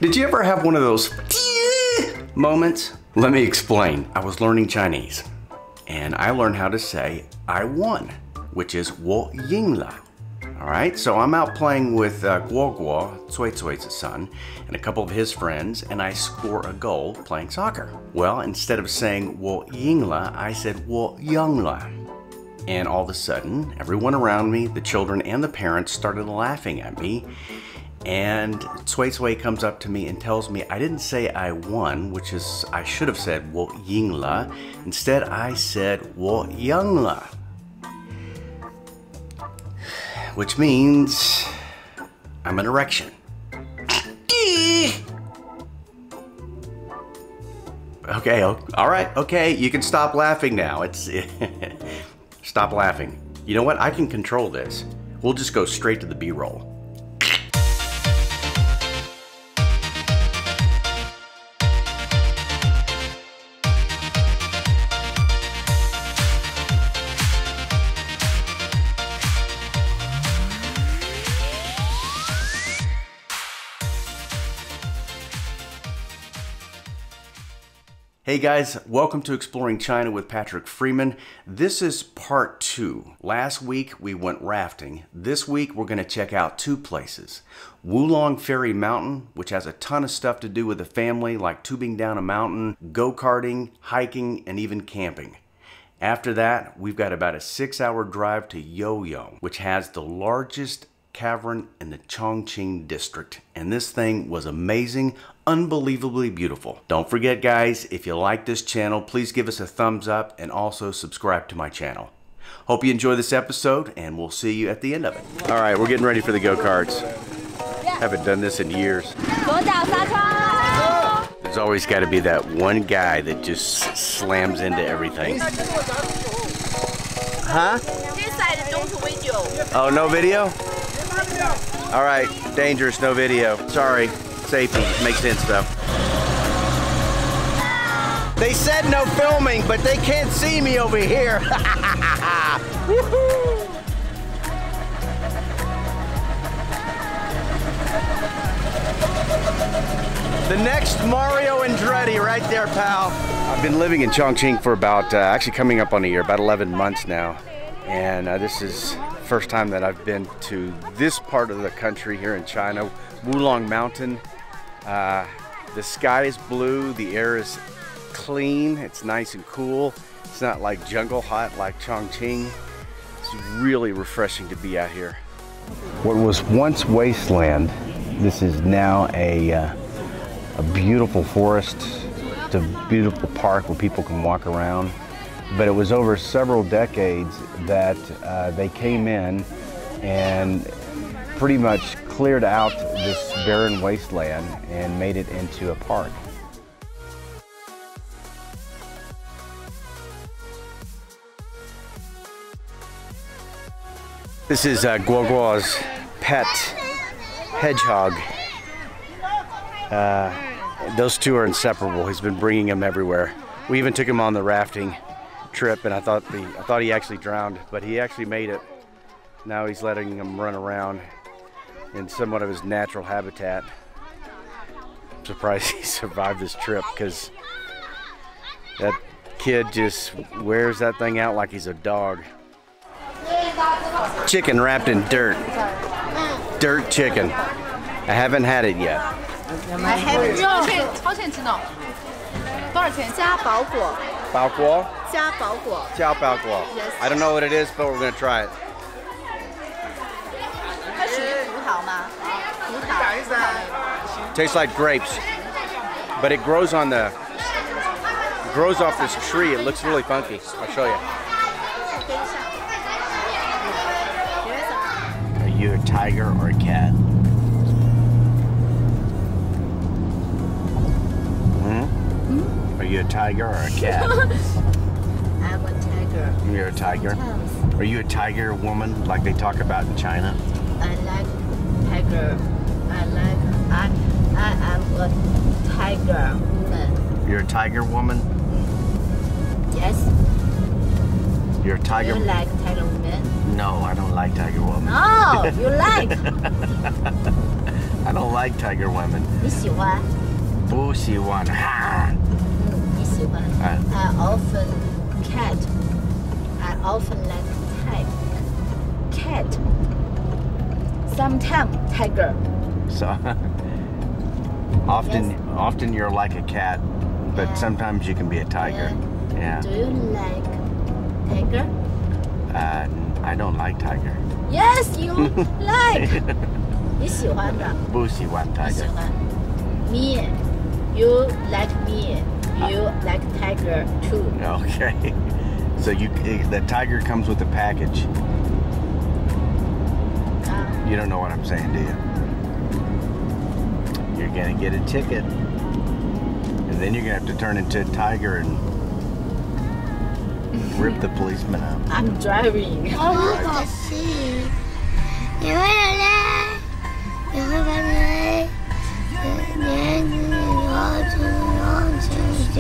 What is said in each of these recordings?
Did you ever have one of those moments? Let me explain. I was learning Chinese and I learned how to say I won, which is 我赢了. All right, so I'm out playing with Guo Guo, Cui Cui's son, and a couple of his friends, and I score a goal playing soccer. Well, instead of saying 我赢了, I said 我赢了. And all of a sudden, everyone around me, the children and the parents, started laughing at me. And Cui comes up to me and tells me I didn't say I won, which is, I should have said 我赢了. Instead, I said 我赢了. Which means I'm an erection. Okay, all right, okay, you can stop laughing now. Stop laughing. You know what? I can control this. We'll just go straight to the B-roll. Hey guys, welcome to Exploring China with Patrick Freeman. This is part 2. Last week we went rafting. This week we're going to check out 2 places. Wulong Mountain, which has a ton of stuff to do with the family, like tubing down a mountain, go-karting, hiking, and even camping. After that, we've got about a 6-hour drive to Yoyo, which has the largest cavern in the Chongqing district. And this thing was amazing, unbelievably beautiful. Don't forget guys, if you like this channel, please give us a thumbs up and also subscribe to my channel. Hope you enjoy this episode and we'll see you at the end of it. All right, we're getting ready for the go-karts. Haven't done this in years. There's always got to be that one guy that just slams into everything. Huh? Oh, no video? All right, dangerous, no video. Sorry, safety, makes sense though. They said no filming, but they can't see me over here. The next Mario Andretti right there, pal. I've been living in Chongqing for about, actually coming up on a year, about 11 months now. And this is the first time that I've been to this part of the country here in China, Wulong Mountain. The sky is blue, the air is clean, it's nice and cool. It's not like jungle hot like Chongqing. It's really refreshing to be out here. What was once wasteland, this is now a beautiful forest. It's a beautiful park where people can walk around. But it was over several decades that they came in and pretty much cleared out this barren wasteland and made it into a park. This is Guo Guo's pet hedgehog. Those two are inseparable. He's been bringing them everywhere. We even took him on the rafting trip, and I thought he actually drowned, but he actually made it. Now he's letting him run around in somewhat of his natural habitat. I'm surprised he survived this trip because that kid just wears that thing out like he's a dog. Chicken wrapped in dirt. Dirt chicken. I haven't had it yet. I haven't. 多少钱？加包裹。包裹？加包裹。加包裹。Yes. I don't know what it is, but we're gonna try it. 它属于葡萄吗？葡萄。Tastes like grapes, but it grows on the grows off this tree. It looks really funky. I'll show you. Are you a tiger or a cat? Are you a tiger or a cat? I'm a tiger. You're a tiger? Are you a tiger woman like they talk about in China? I like tiger. I am a tiger woman. You're a tiger woman? Yes. You're a tiger. You like tiger woman? No, I don't like tiger woman. No, you like. I don't like tiger women. 你喜欢？不喜欢。你喜欢 I often cat. I often like cat. Sometimes tiger. So often you're like a cat, but sometimes you can be a tiger. Yeah. Do you like tiger? I don't like tiger. Yes, you like. 你喜欢的。不喜欢 tiger. 喜欢。Me, you like me. You like tiger too. Okay. So the tiger comes with a package. You don't know what I'm saying, do you? You're gonna get a ticket, and then you're gonna have to turn into a tiger and rip the policeman out. I'm driving. 你会来，你会把你年纪我只能请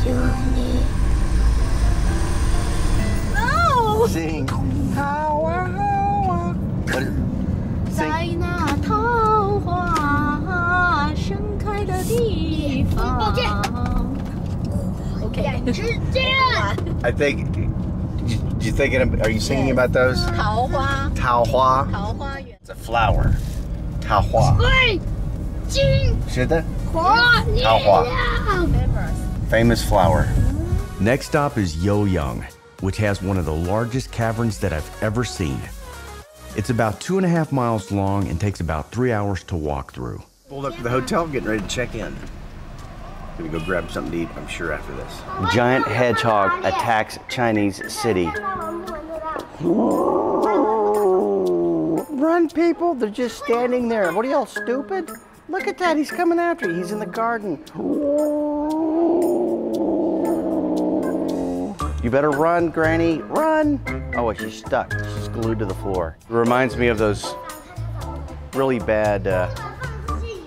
救你。 No. Sing. How What is it? 在那桃花盛开的地方。Okay. I think. You thinking? Are you singing about those? 桃花。桃花. 桃花源。 It's a flower. 桃花. 是的. 桃花. Famous flower. Next stop is Yoyang, which has one of the largest caverns that I've ever seen. It's about 2.5 miles long and takes about 3 hours to walk through. Pulled up to the hotel, getting ready to check in. Gonna go grab something to eat, I'm sure, after this. Giant hedgehog attacks Chinese city. Run, people, they're just standing there. What are y'all, stupid? Look at that, he's coming after you. He's in the garden. You better run, Granny, run. Oh, she's stuck. She's glued to the floor. It reminds me of those really bad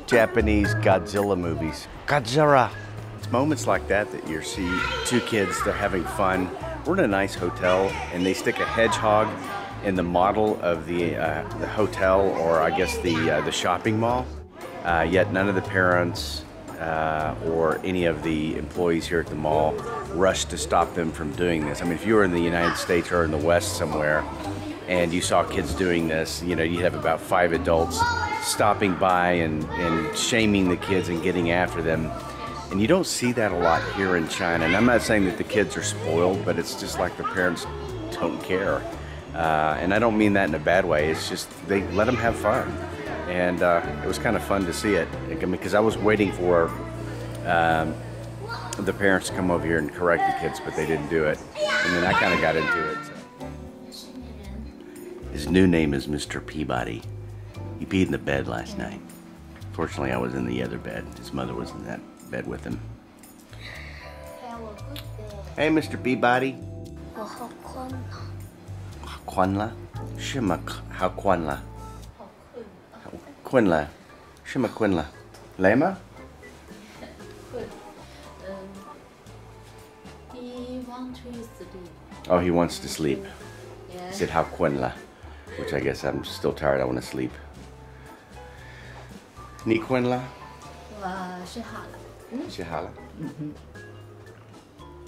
Japanese Godzilla movies. Godzilla. It's moments like that that you see two kids, they're having fun. We're in a nice hotel and they stick a hedgehog in the model of the hotel, or I guess the shopping mall. Yet none of the parents or any of the employees here at the mall rushed to stop them from doing this. I mean, if you were in the United States or in the West somewhere and you saw kids doing this, you know, you'd have about 5 adults stopping by and shaming the kids and getting after them. And you don't see that a lot here in China. And I'm not saying that the kids are spoiled, but it's just like the parents don't care. And I don't mean that in a bad way. It's just they let them have fun. And it was kind of fun to see it, because I was waiting for the parents to come over here and correct the kids, but they didn't do it. And then I kind of got into it. So. His new name is Mr. Peabody. He peed in the bed last night. Fortunately, I was in the other bed. His mother was in that bed with him. Hey, Mr. Peabody. 我好困了。困了？是吗？好困了？困了？是吗？困了？累吗？ He wants to sleep. Oh, he wants to sleep. Yeah. He said, "How kunla," which I guess I'm still tired. I want to sleep. Ni kunla? 我睡好了。 Shihala.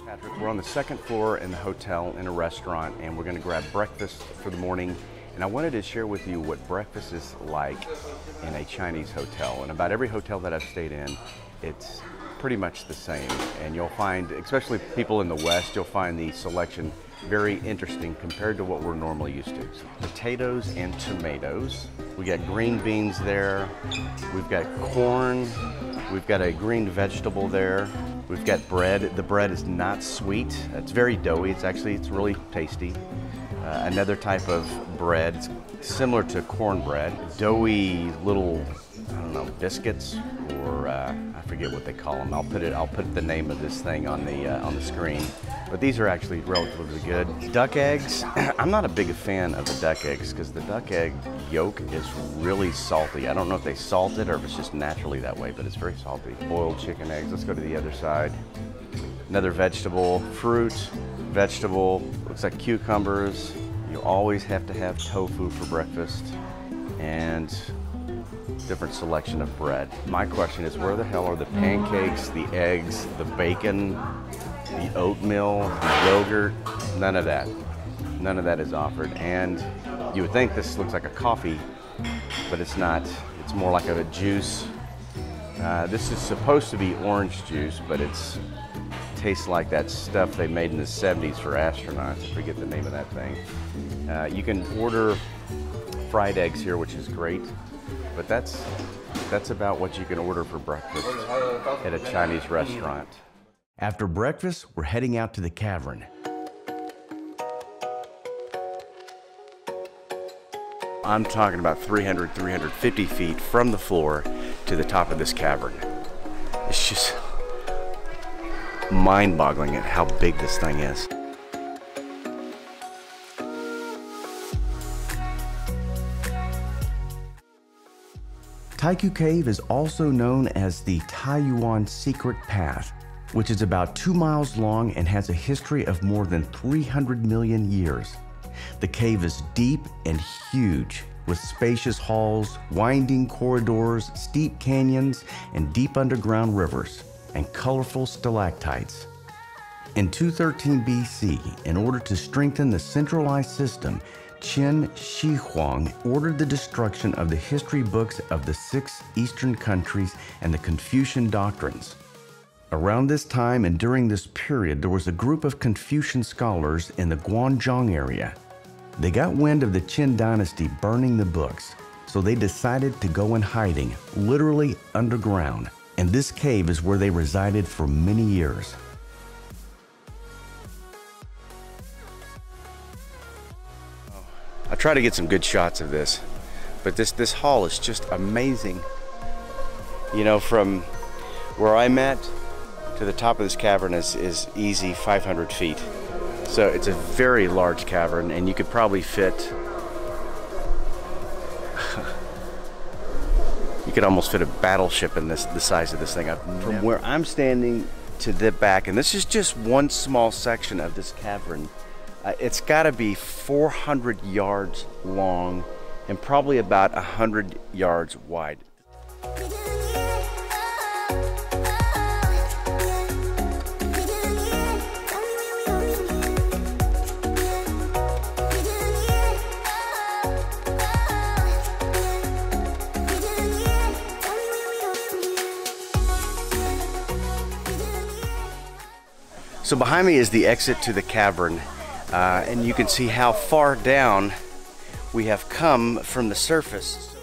Patrick, we're on the second floor in the hotel in a restaurant, and we're going to grab breakfast for the morning. And I wanted to share with you what breakfast is like in a Chinese hotel. And about every hotel that I've stayed in, it's pretty much the same. And you'll find, especially people in the West, you'll find the selection very interesting compared to what we're normally used to. So, potatoes and tomatoes. We got green beans there. We've got corn. We've got a green vegetable there. We've got bread. The bread is not sweet. It's very doughy. It's really tasty. Another type of bread, it's similar to cornbread. Doughy little, I don't know, biscuits, or I forget what they call them. I'll put the name of this thing on the screen. But these are actually relatively good. Duck eggs. I'm not a big fan of the duck eggs because the duck egg yolk is really salty. I don't know if they salt it or if it's just naturally that way, but it's very salty. Boiled chicken eggs. Let's go to the other side. Another vegetable, fruit, vegetable. Looks like cucumbers. You always have to have tofu for breakfast. And different selection of bread. My question is, where the hell are the pancakes, the eggs, the bacon, the oatmeal, the yogurt? None of that. None of that is offered. And you would think this looks like a coffee, but it's not. It's more like a juice. This is supposed to be orange juice, but it's tastes like that stuff they made in the 70s for astronauts. I forget the name of that thing. You can order fried eggs here, which is great, but that's about what you can order for breakfast at a Chinese restaurant. After breakfast, we're heading out to the cavern. I'm talking about 300, 350 feet from the floor to the top of this cavern. It's just mind-boggling at how big this thing is. Taiku Cave is also known as the Taiyuan Secret Path, which is about 2 miles long and has a history of more than 300 million years. The cave is deep and huge, with spacious halls, winding corridors, steep canyons, and deep underground rivers, and colorful stalactites. In 213 BC, in order to strengthen the centralized system, Qin Shi Huang ordered the destruction of the history books of the 6 eastern countries and the Confucian doctrines. Around this time and during this period, there was a group of Confucian scholars in the Guangzhou area. They got wind of the Qin dynasty burning the books, so they decided to go in hiding, literally underground. And this cave is where they resided for many years. I try to get some good shots of this, but this hall is just amazing. You know, from where I'm at to the top of this cavern is easy 500 feet. So it's a very large cavern, and you could probably fit, you could almost fit a battleship in the size of this thing. From where I'm standing to the back, and this is just one small section of this cavern, it's got to be 400 yards long and probably about 100 yards wide. So behind me is the exit to the cavern, and you can see how far down we have come from the surface.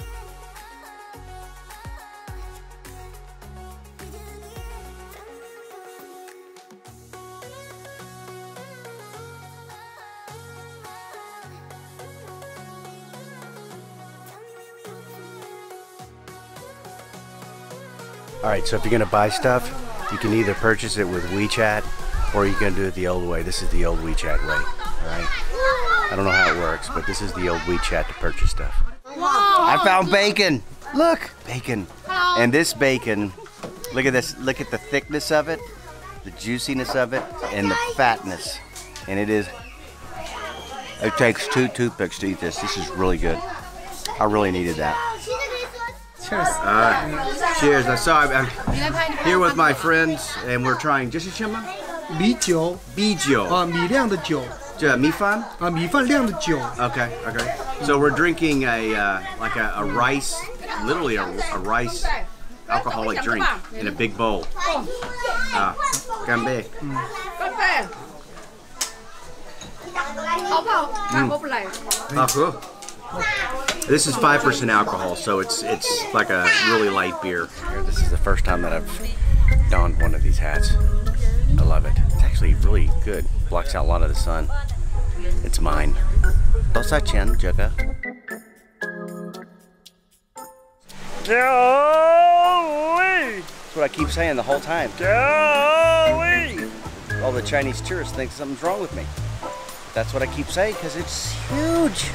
All right, so if you're gonna buy stuff, you can either purchase it with WeChat or you can do it the old way. This is the old WeChat way, all right? I don't know how it works, but this is the old WeChat to purchase stuff. I found bacon. Look, bacon. And this bacon, look at this. Look at the thickness of it, the juiciness of it, and the fatness. And it takes 2 toothpicks to eat this. This is really good. I really needed that. Cheers. Cheers. I'm here with my friends, and we're trying. 这是什么？米酒。米酒。米酿的酒。这米饭？米饭酿的酒。Okay. Okay. So we're drinking like a rice, literally a rice alcoholic drink in a big bowl. 干杯。干杯。好不好？好不来。好喝。This is 5% alcohol, so it's like a really light beer. This is the first time that I've donned one of these hats. I love it. It's actually really good. Blocks out a lot of the sun. It's mine. That's what I keep saying the whole time. All the Chinese tourists think something's wrong with me. That's what I keep saying because it's huge.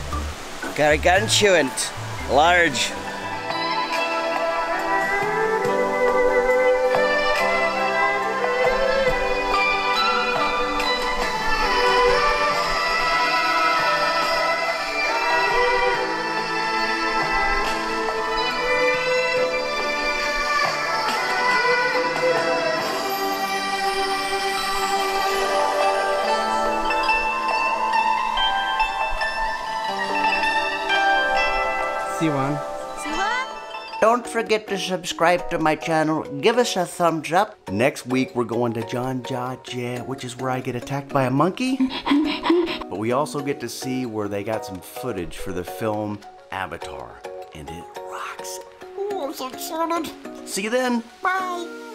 Gargantuan, large. 喜欢。 Don't forget to subscribe to my channel. Give us a thumbs up. Next week, we're going to Zhangjiajie, which is where I get attacked by a monkey. But we also get to see where they got some footage for the film Avatar. And it rocks. Oh, I'm so excited. See you then. Bye.